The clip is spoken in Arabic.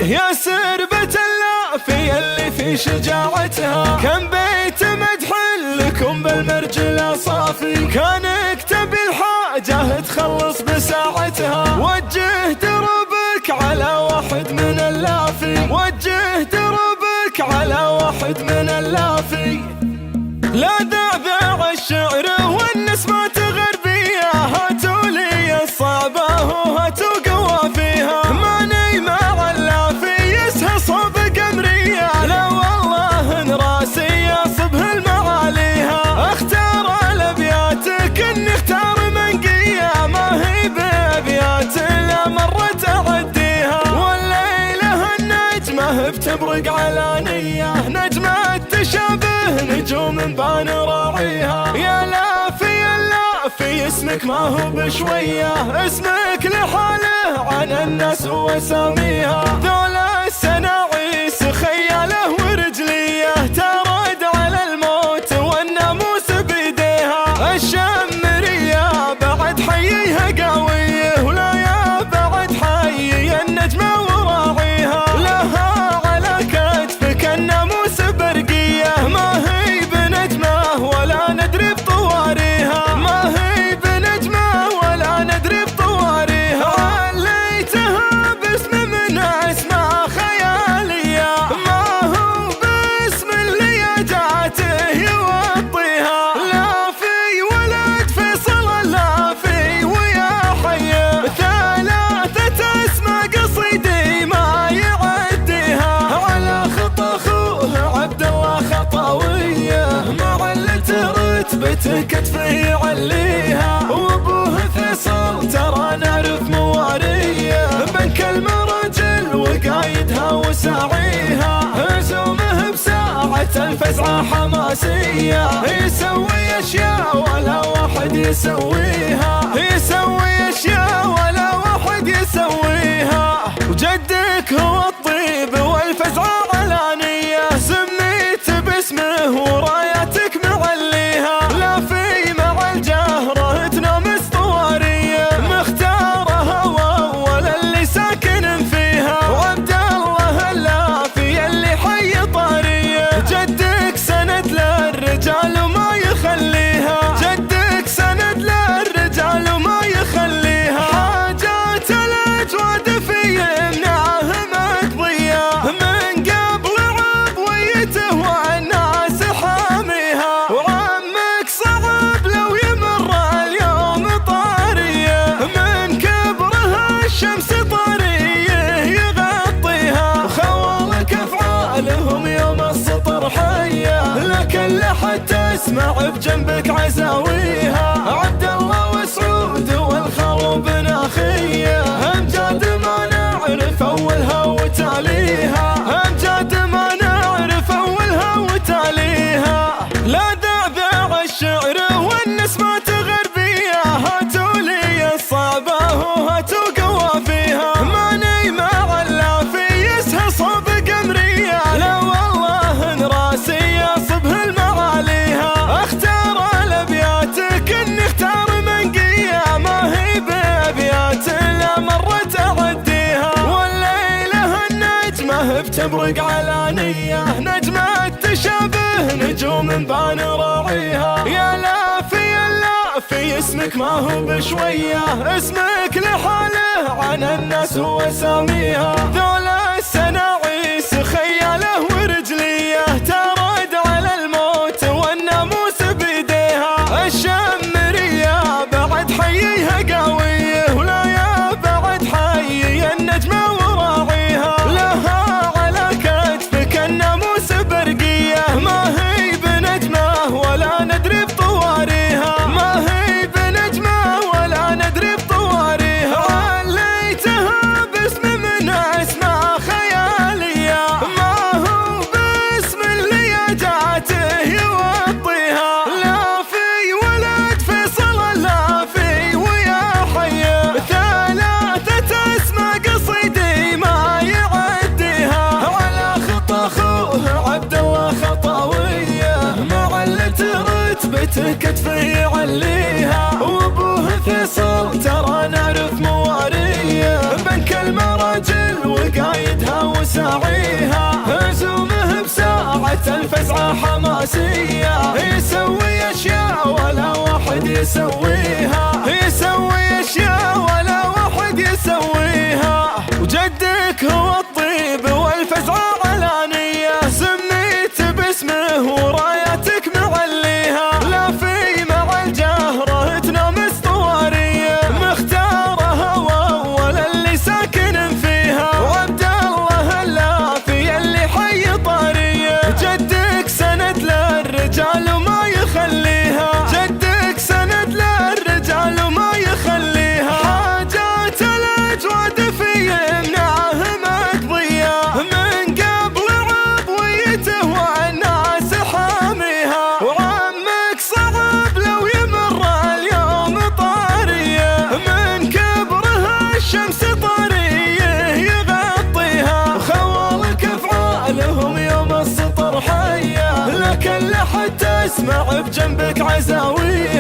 يا سربة اللافية اللي في شجاعتها، كان بيت مدح لكم بالمرجلة صافي، كان اكتب الحاجة تخلص بساعتها، وجه دربك على واحد من اللافي، وجه دربك على واحد من اللافي. لا ذعذع الشعر والنسمات غربية، هاتوا لي الصعبة وهاتوا قوافيها، ماني مع اللافي يسهى صوب قمرية، لا والله ان راسي يصبه المعاليها، اختار الابيات كني اختار منقية، ما هي بابيات لا مرت اعديها، والليلة النجمة بتبرق علانية، نجمة تشابه نجوم بان راعيها، يا لافي يا لافي اسمك ما هو بشوية، اسمك لحاله عن الناس واساميها، ذول السناعيس خياله ورجليه، ترد على الموت والناموس بيديها، الشمرية بعد حييها قويه، ولا يا بعد حيي النجمة وراعيها، لها على كتفك الناموس برقية، ما هي بنجمة ولا ندري بطواريها، ما هي بنجمة ولا ندري بطواريها، عليتها باسم من اسماء خيالية، ما هو باسم اللي جاته يوطيها، لافي ولد فيصل اللافي ويا حي، ثلاثة اسماء قصيدي ما يعديها، على خطى اخوه عبد الله خطاوية، مع اللي رتبته كتفه يعليها، وابوه فيصل ترى نعرف مواريه، بنك المراجل وقايدها وساعيها، هزومه بساعة الفزعة حماسية، يسوي اشياء ولا واحد يسويها، يسوي اشياء ولا واحد يسويها، وجدك هو الطيب والفزعة علانية، سميت باسمه وراياتك معليها، لا في مع الجهرة تنام اسطوارية، مختارها واول اللي ساكن فيها، وعبد الله اللافي اللي حي طارية، جدك سند للرجال وما يخليها، جدك سند للرجال وما يخليها، حاجات الاجواد في يمنعه مقضية، من قبل عضويته والناس حاميها، وعمك صعب لو يمر اليوم طارية، من كبرها الشمس طارية يغطيها، وخوالك افعالهم يوم السطر حية، لكن لحد تسمع بجنبك عزاويها، عبد الله وسعود والخالو بن اخيه، امجاد ما نعرف اولها وتاليها، امجاد ما نعرف اولها وتاليها، لا ذعذع الشعر والنسمات غربية، هاتوا لي الصعبة وهاتوا قوافيها، ماني مع اللافي يسهى صوب قمرية، لا والله ان راسي يصبه المعاليها، اختار الابيات كني اختار منقية، ما هي بابيات لا مرت اعديها، والليلة النجمة بتبرق علانية، نجمة تشابه نجوم بان راعيها، يا لافي يا لافي اسمك ما هو بشوية، اسمك لحاله عن الناس واساميها، ذول السناعيس خياله ورجليه، ترد على الموت والناموس بيديها، الشمرية بعد حييها قويه، ولا يا بعد حيي النجمة وراعيها، لها على كتفك الناموس برقية، ما هي بنجمة ولا ندري بطواريها، ما هي بنجمة ولا ندري بطواريها، عليتها باسم من اسماء خيالية، ما هو باسم اللي جاته يوطيها، لافي ولد فيصل اللافي ويا حي، ثلاثة اسماء قصيدي ما يعديها، على خطى اخوه عبد الله خطاوية، مع اللي رتبته كتفه يعليها، وابوه فيصل ترى نعرف مواريه، بنك المراجل وقايدها جات الفزعة حماسية، يسوي أشياء ولا واحد يسويها، يسوي أشياء ولا واحد يسويها. وجدك هو الطيب والفزعة علانية، سميت باسمه ورايتك معليها، لا في مع الجهرة تنام اسطوارية، مختارها وأول اللي ساكن فيها، وعبد الله اللافي اللي حي طارية. جدك سند للرجال وما يخليها، جدك سند للرجال وما يخليها، حاجات الأجواد في يمنعه مقضية، من قبل عضويته والناس حاميها، وعمك صعب لو يمر اليوم طارية، من كبرها الشمس طارية يغطيها، خوالك افعالهم يوم السطر حية، لكن لحد تسمع بجنبك عزاوية.